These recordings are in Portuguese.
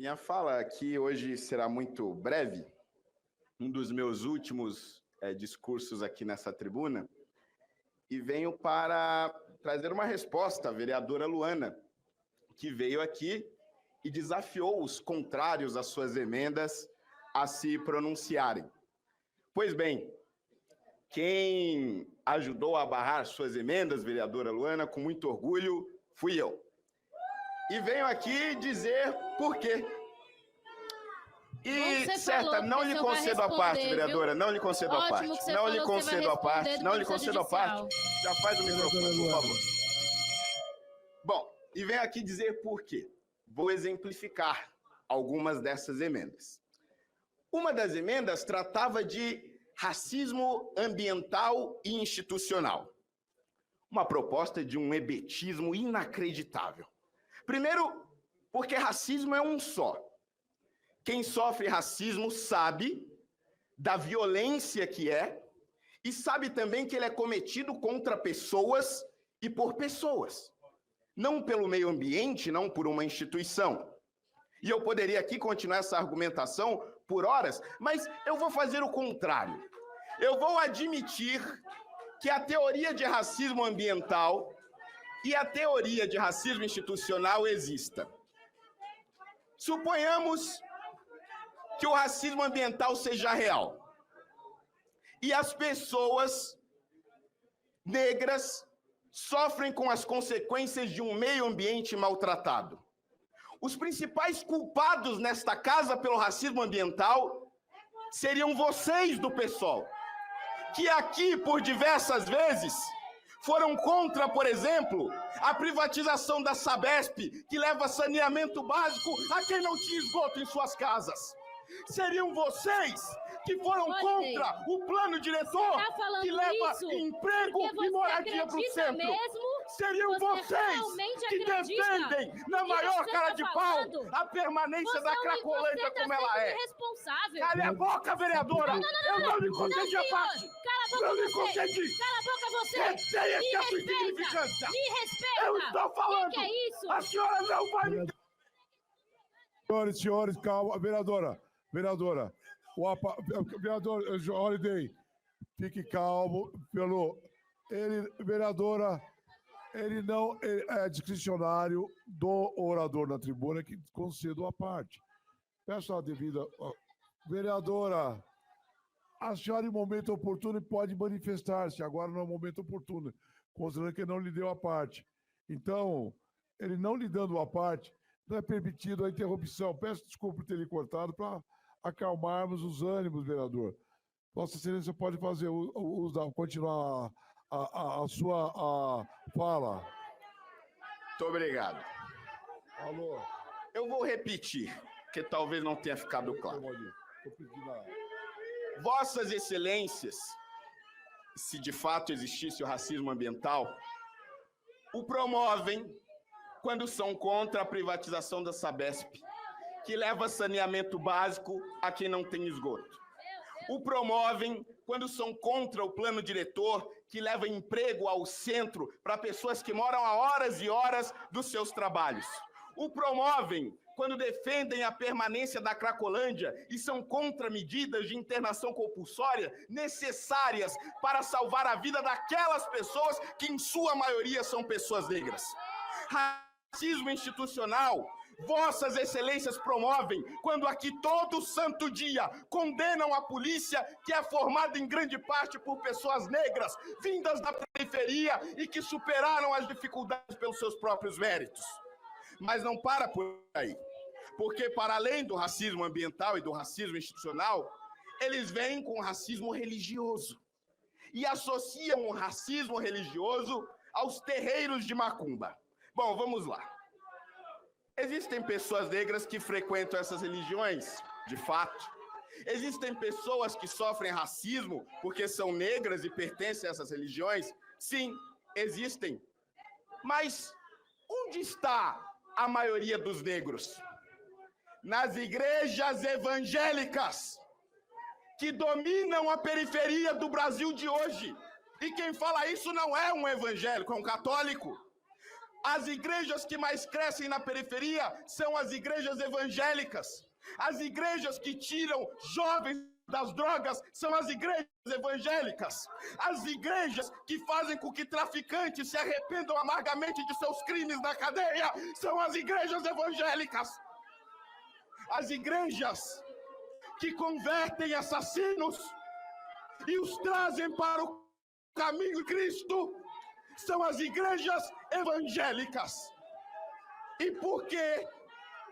Minha fala aqui hoje será muito breve, um dos meus últimos discursos aqui nessa tribuna, e venho para trazer uma resposta à vereadora Luana, que veio aqui e desafiou os contrários às suas emendas a se pronunciarem. Pois bem, quem ajudou a barrar suas emendas, vereadora Luana, com muito orgulho, fui eu. E venho aqui dizer por quê. E, certa, não lhe concedo a parte, vereadora, não lhe concedo a parte. Não lhe concedo a parte, não lhe concedo a parte. Já faz o microfone, por favor. Bom, e venho aqui dizer por quê. Vou exemplificar algumas dessas emendas. Uma das emendas tratava de racismo ambiental e institucional. Uma proposta de um hebetismo inacreditável. Primeiro, porque racismo é um só. Quem sofre racismo sabe da violência que é e sabe também que ele é cometido contra pessoas e por pessoas. Não pelo meio ambiente, não por uma instituição. E eu poderia aqui continuar essa argumentação por horas, mas eu vou fazer o contrário. Eu vou admitir que a teoria de racismo ambiental e a teoria de racismo institucional exista. Suponhamos que o racismo ambiental seja real e as pessoas negras sofrem com as consequências de um meio ambiente maltratado. Os principais culpados nesta casa pelo racismo ambiental seriam vocês do PSOL, que aqui, por diversas vezes, foram contra, por exemplo, a privatização da Sabesp, que leva saneamento básico a quem não tinha esgoto em suas casas. Seriam vocês que foram contra o plano diretor que leva emprego e moradia para o centro. Seriam vocês que defendem, na maior cara de pau, a permanência da Cracolândia como ela é. Cala a boca, vereadora! Eu não lhe concedi a parte! Não lhe concedi! Cala a boca você! Retenha a sua insignificância! Me respeita! Eu estou falando! Que é isso? A senhora não vai me... Senhores, calma. Vereadora, vereador Holiday, fique calmo. Vereadora, ele não é discricionário do orador na tribuna que concedo a parte. Peço a devida... Vereadora, a senhora em momento oportuno pode manifestar-se, agora não é momento oportuno, considerando que não lhe deu a parte. Então, ele não lhe dando a parte, não é permitido a interrupção. Peço desculpa por ter lhe cortado para acalmarmos os ânimos, vereador. Vossa Excelência pode fazer continuar a sua fala. Muito obrigado. Alô? Eu vou repetir, porque talvez não tenha ficado claro. Vossas Excelências, se de fato existisse o racismo ambiental, o promovem quando são contra a privatização da Sabesp, que leva saneamento básico a quem não tem esgoto. O promovem quando são contra o plano diretor, que leva emprego ao centro para pessoas que moram a horas e horas dos seus trabalhos. O promovem quando defendem a permanência da Cracolândia e são contra medidas de internação compulsória necessárias para salvar a vida daquelas pessoas que, em sua maioria, são pessoas negras. Racismo institucional, Vossas Excelências promovem quando aqui todo santo dia condenam a polícia, que é formada em grande parte por pessoas negras, vindas da periferia e que superaram as dificuldades pelos seus próprios méritos. Mas não para por aí, porque para além do racismo ambiental e do racismo institucional, eles vêm com o racismo religioso e associam o racismo religioso aos terreiros de macumba. Bom, vamos lá. Existem pessoas negras que frequentam essas religiões, de fato. Existem pessoas que sofrem racismo porque são negras e pertencem a essas religiões? Sim, existem. Mas onde está a maioria dos negros? Nas igrejas evangélicas, que dominam a periferia do Brasil de hoje. E quem fala isso não é um evangélico, é um católico. As igrejas que mais crescem na periferia são as igrejas evangélicas. As igrejas que tiram jovens das drogas são as igrejas evangélicas. As igrejas que fazem com que traficantes se arrependam amargamente de seus crimes na cadeia são as igrejas evangélicas. As igrejas que convertem assassinos e os trazem para o caminho de Cristo são as igrejas evangélicas. E por quê?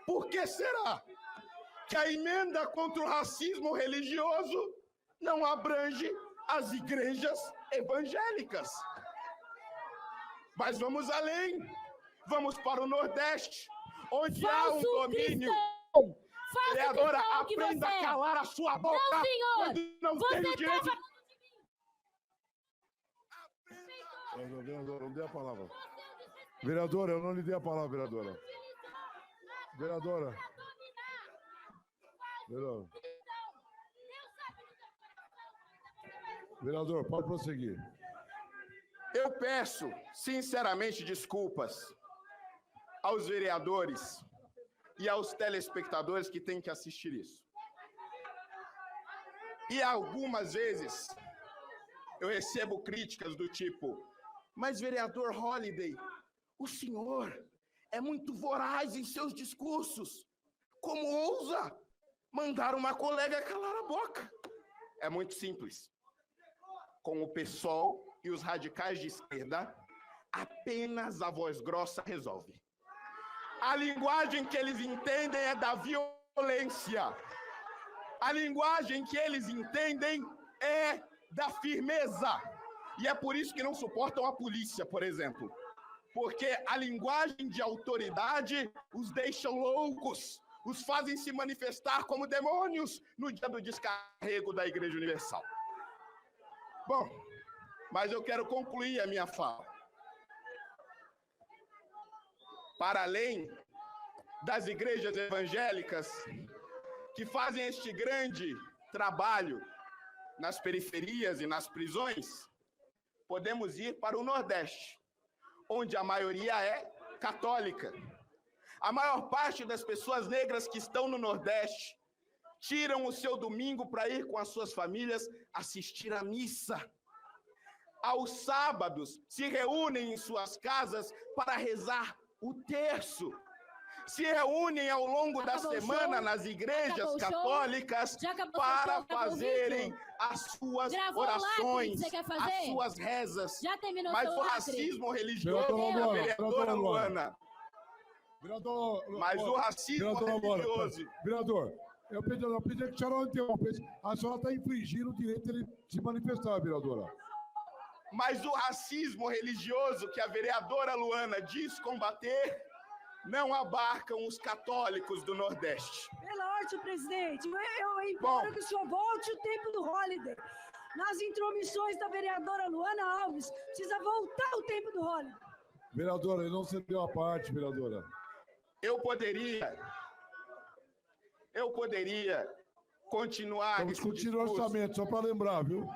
Por que será que a emenda contra o racismo religioso não abrange as igrejas evangélicas? Mas vamos além. Vamos para o Nordeste, onde há um domínio. Vereadora, aprenda a calar a sua boca. Não, senhor. Quando não tem o direito. Vereadora, não dê a palavra. Vereadora, eu não lhe dei a palavra, vereadora. Vereadora. Vereador, pode prosseguir. Eu peço, sinceramente, desculpas aos vereadores e aos telespectadores que têm que assistir isso. E algumas vezes eu recebo críticas do tipo: mas, vereador Holliday, o senhor é muito voraz em seus discursos. Como ousa mandar uma colega calar a boca? É muito simples. Com o PSOL e os radicais de esquerda, apenas a voz grossa resolve. A linguagem que eles entendem é da violência. A linguagem que eles entendem é da firmeza. E é por isso que não suportam a polícia, por exemplo. Porque a linguagem de autoridade os deixa loucos, os fazem se manifestar como demônios no dia do descarrego da Igreja Universal. Bom, mas eu quero concluir a minha fala. Para além das igrejas evangélicas que fazem este grande trabalho nas periferias e nas prisões, podemos ir para o Nordeste, onde a maioria é católica. A maior parte das pessoas negras que estão no Nordeste tiram o seu domingo para ir com as suas famílias assistir à missa. Aos sábados, se reúnem em suas casas para rezar o terço. Se reúnem ao longo da semana nas igrejas católicas para fazerem as suas orações, as suas rezas. Mas o racismo religioso, vereadora Luana, mas o racismo religioso... Vereador, eu pedi que a senhora não interrompesse. A senhora está infringindo o direito de se manifestar, vereadora. Mas o racismo religioso que a vereadora Luana diz combater não abarcam os católicos do Nordeste. Pela ordem, presidente, eu imploro que o senhor volte o tempo do Holliday. Nas intromissões da vereadora Luana Alves, precisa voltar o tempo do Holliday. Vereadora, ele não cedeu a parte, vereadora. Eu poderia continuar... Estamos discutindo o orçamento, só para lembrar, viu?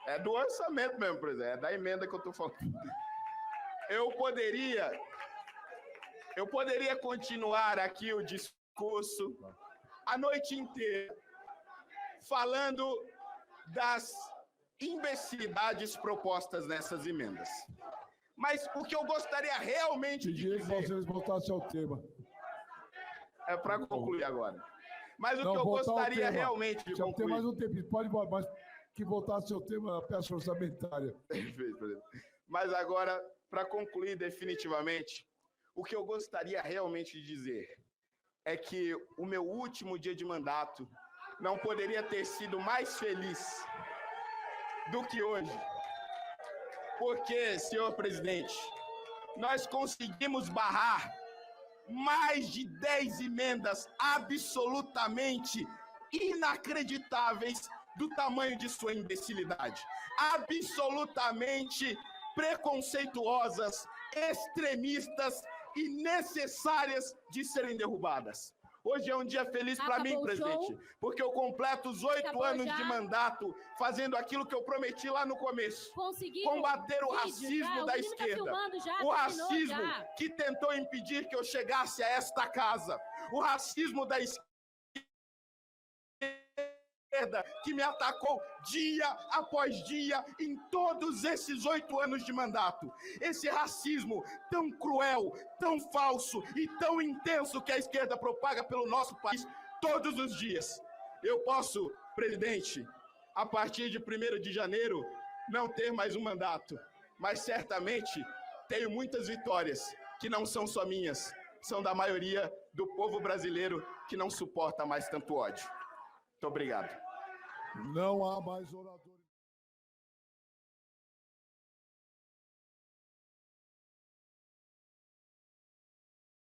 É do orçamento mesmo, presidente, é da emenda que eu estou falando. Eu poderia continuar aqui o discurso a noite inteira, falando das imbecilidades propostas nessas emendas. Mas o que eu gostaria realmente de dizer... Pediria que vocês voltassem ao tema. É para concluir agora. Mas o que eu gostaria realmente de concluir... Tem mais um tempo, pode mais que voltasse ao tema da peça orçamentária. Perfeito, presidente. Mas agora, para concluir definitivamente, o que eu gostaria realmente de dizer é que o meu último dia de mandato não poderia ter sido mais feliz do que hoje. Porque, senhor presidente, nós conseguimos barrar mais de 10 emendas absolutamente inacreditáveis do tamanho de sua imbecilidade. Absolutamente preconceituosas, extremistas e necessárias de serem derrubadas. Hoje é um dia feliz para mim, presidente, porque eu completo os 8 anos de mandato fazendo aquilo que eu prometi lá no começo. Combater o racismo da esquerda. O racismo que tentou impedir que eu chegasse a esta casa. O racismo da esquerda que me atacou dia após dia em todos esses 8 anos de mandato. Esse racismo tão cruel, tão falso e tão intenso que a esquerda propaga pelo nosso país todos os dias. Eu posso, presidente, a partir de 1º de janeiro, não ter mais um mandato, mas certamente tenho muitas vitórias que não são só minhas, são da maioria do povo brasileiro que não suporta mais tanto ódio. Muito obrigado. Não há mais oradores.